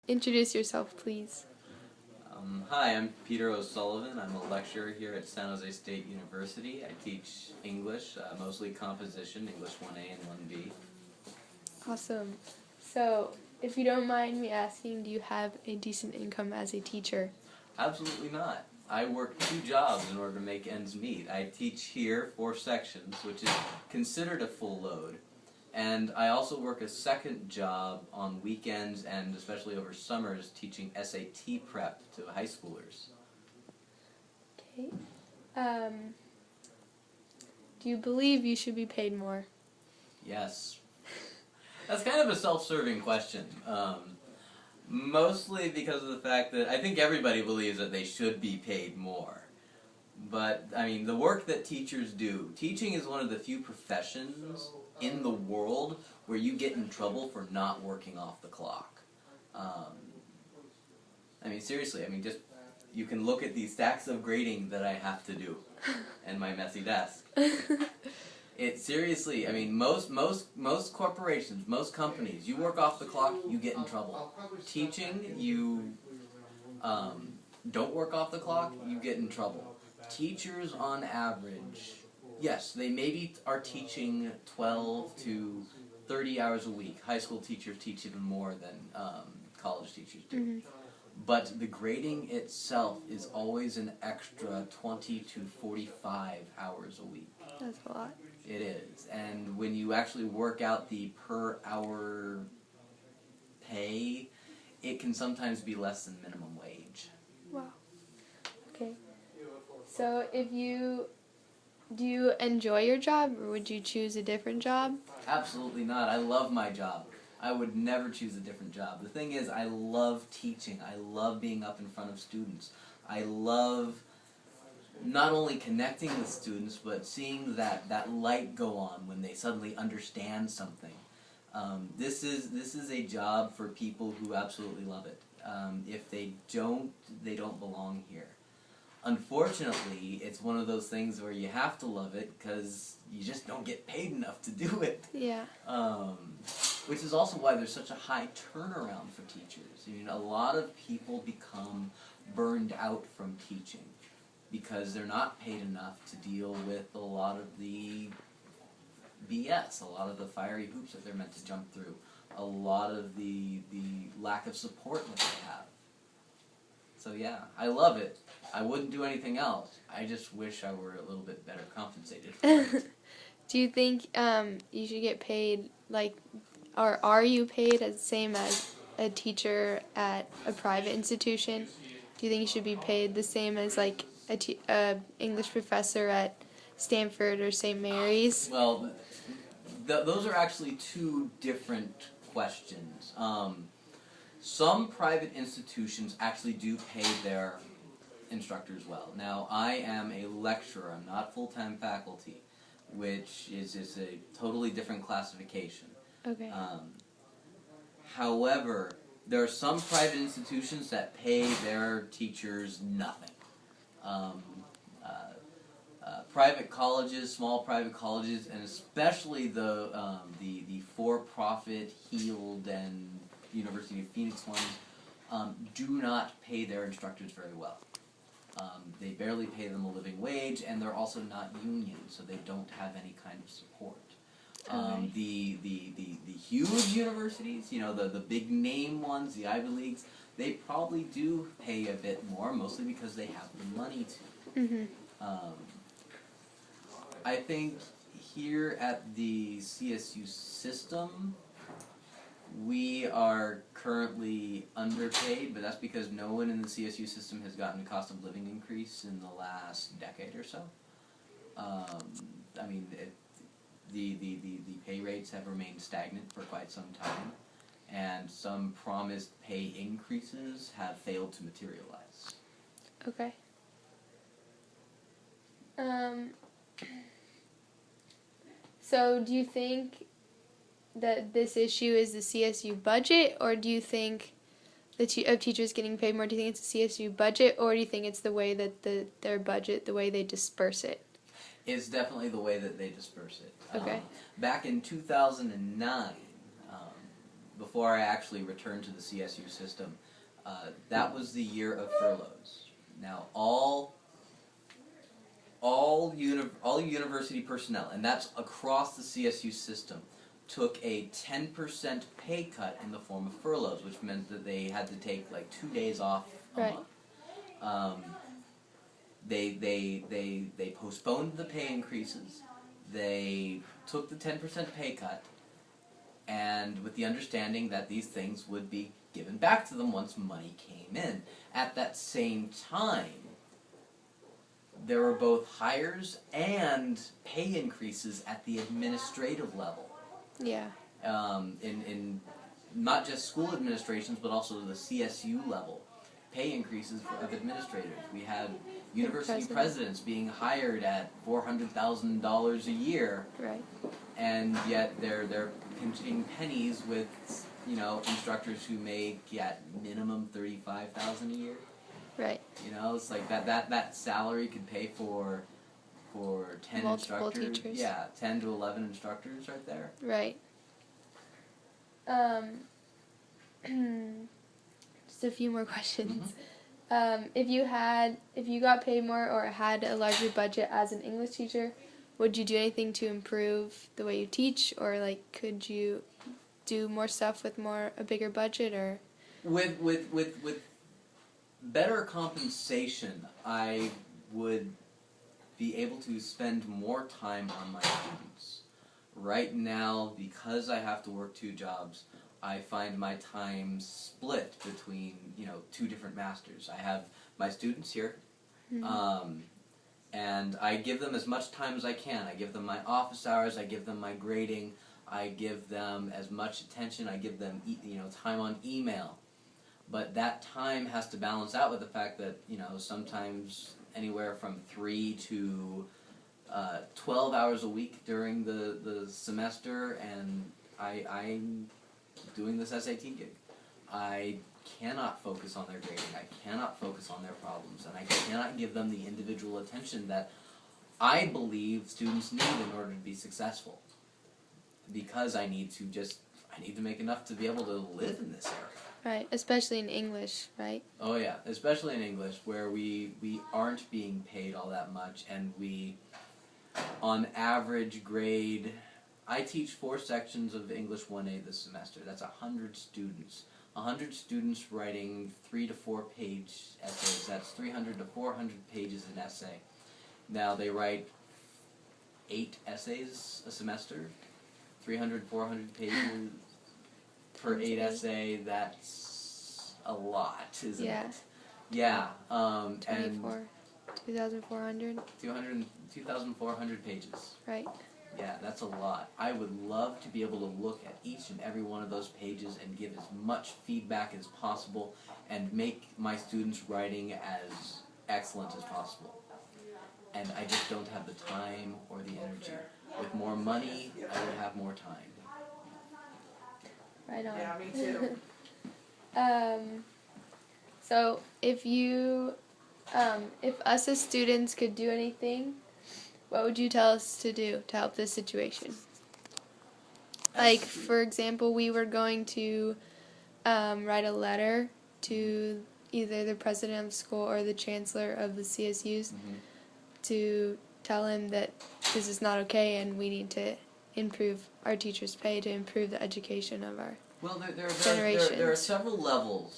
Introduce yourself, please. Hi, I'm Peter O'Sullivan. I'm a lecturer here at San Jose State University. I teach English, mostly composition, English 1A and 1B. Awesome. So, if you don't mind me asking, do you have a decent income as a teacher? Absolutely not. I work 2 jobs in order to make ends meet. I teach here 4 sections, which is considered a full load. And I also work a second job on weekends and especially over summers teaching SAT prep to high schoolers. Okay. Do you believe you should be paid more? Yes. That's kind of a self-serving question. Mostly because of the fact that I think everybody believes that they should be paid more. But, I mean, the work that teachers do, teaching is one of the few professions in the world where you get in trouble for not working off the clock. I mean, seriously, just, you can look at these stacks of grading that I have to do and my messy desk. Seriously, I mean, most corporations, most companies, you work off the clock, you get in trouble. Teaching, you don't work off the clock, you get in trouble. Teachers, on average, yes, they maybe are teaching 12 to 30 hours a week. High school teachers teach even more than college teachers do. Mm-hmm. But the grading itself is always an extra 20 to 45 hours a week. That's a lot. It is. And when you actually work out the per hour pay, it can sometimes be less than minimum wage. Wow. Okay. So do you enjoy your job, or would you choose a different job? Absolutely not. I love my job. I would never choose a different job. The thing is, I love teaching. I love being up in front of students. I love not only connecting with students, but seeing that light go on when they suddenly understand something. This is a job for people who absolutely love it. If they don't belong here. Unfortunately, it's one of those things where you have to love it because you just don't get paid enough to do it. Yeah. Which is also why there's such a high turnaround for teachers. I mean, a lot of people become burned out from teaching because they're not paid enough to deal with a lot of the BS, a lot of the fiery hoops that they're meant to jump through, a lot of the lack of support that they have. So yeah, I love it. I wouldn't do anything else. I just wish I were a little bit better compensated for it. Do you think you should get paid, or are you paid the same as a teacher at a private institution? Do you think you should be paid the same as a English professor at Stanford or St. Mary's? Well, those are actually 2 different questions. Some private institutions actually do pay their instructors well. Now, I am a lecturer. I'm not full-time faculty, which is a totally different classification. Okay. However, there are some private institutions that pay their teachers nothing. Private colleges, small private colleges, and especially the for-profit, Heald, and University of Phoenix ones, do not pay their instructors very well. They barely pay them a living wage, and they're also not union, so they don't have any kind of support. The huge universities, the big name ones, the Ivy Leagues, they probably do pay a bit more, mostly because they have the money to. Mm-hmm. I think here at the CSU system, we are currently underpaid, but that's because no one in the CSU system has gotten a cost of living increase in the last decade or so. The pay rates have remained stagnant for quite some time, and some promised pay increases have failed to materialize. Okay. So do you think that this issue is the CSU budget, or do you think of teachers getting paid more? Do you think it's the CSU budget, or do you think it's the way that their budget, the way they disperse it? It's definitely the way that they disperse it. Okay. Back in 2009, before I actually returned to the CSU system, that was the year of furloughs. Now all university personnel, and that's across the CSU system, took a 10% pay cut in the form of furloughs, which meant that they had to take like 2 days off a Right. month. They postponed the pay increases. They took the 10% pay cut, and with the understanding that these things would be given back to them once money came in. At that same time, there were both hires and pay increases at the administrative level. Yeah. In not just school administrations, but also the CSU level. Pay increases of administrators. We had university presidents being hired at $400,000 a year, Right. and yet they're pinching pennies with, you know, instructors who make at minimum $35,000 a year. Right. You know, it's like that salary could pay for 10 Multiple instructors. teachers. Yeah, 10 to 11 instructors right there. Right. Just a few more questions. If you got paid more or had a larger budget as an English teacher, would you do anything to improve the way you teach, or like could you do more stuff with a bigger budget, or? With better compensation, I would be able to spend more time on my students. Right now, because I have to work 2 jobs, I find my time split between, you know, 2 different masters. I have my students here, and I give them as much time as I can. I give them my office hours, I give them my grading, I give them as much attention, I give them, you know, time on email. But that time has to balance out with the fact that, you know, sometimes anywhere from 3 to 12 hours a week during the semester, and I'm doing this SAT gig. I cannot focus on their grading, I cannot focus on their problems, and I cannot give them the individual attention that I believe students need in order to be successful. Because I need to make enough to be able to live in this area. Right, especially in English, right? Oh yeah, especially in English, where we aren't being paid all that much, and we, on average, grade. I teach 4 sections of English 1A this semester. That's 100 students. 100 students writing 3 to 4 page essays. That's 300 to 400 pages an essay. Now they write 8 essays a semester, 300, 400 pages per 8 essay. That's a lot, isn't it? Yeah. 2,400. 2,400 pages. Right. Yeah, that's a lot. I would love to be able to look at each and every one of those pages and give as much feedback as possible and make my students' writing as excellent as possible. And I just don't have the time or the energy. With more money, I would have more time. Right on. Yeah, me too. So if us as students could do anything, what would you tell us to do to help this situation? Like, for example, we were going to write a letter to either the president of the school or the chancellor of the CSUs to tell him that this is not okay and we need to improve our teachers' pay to improve the education of our Well, there are several levels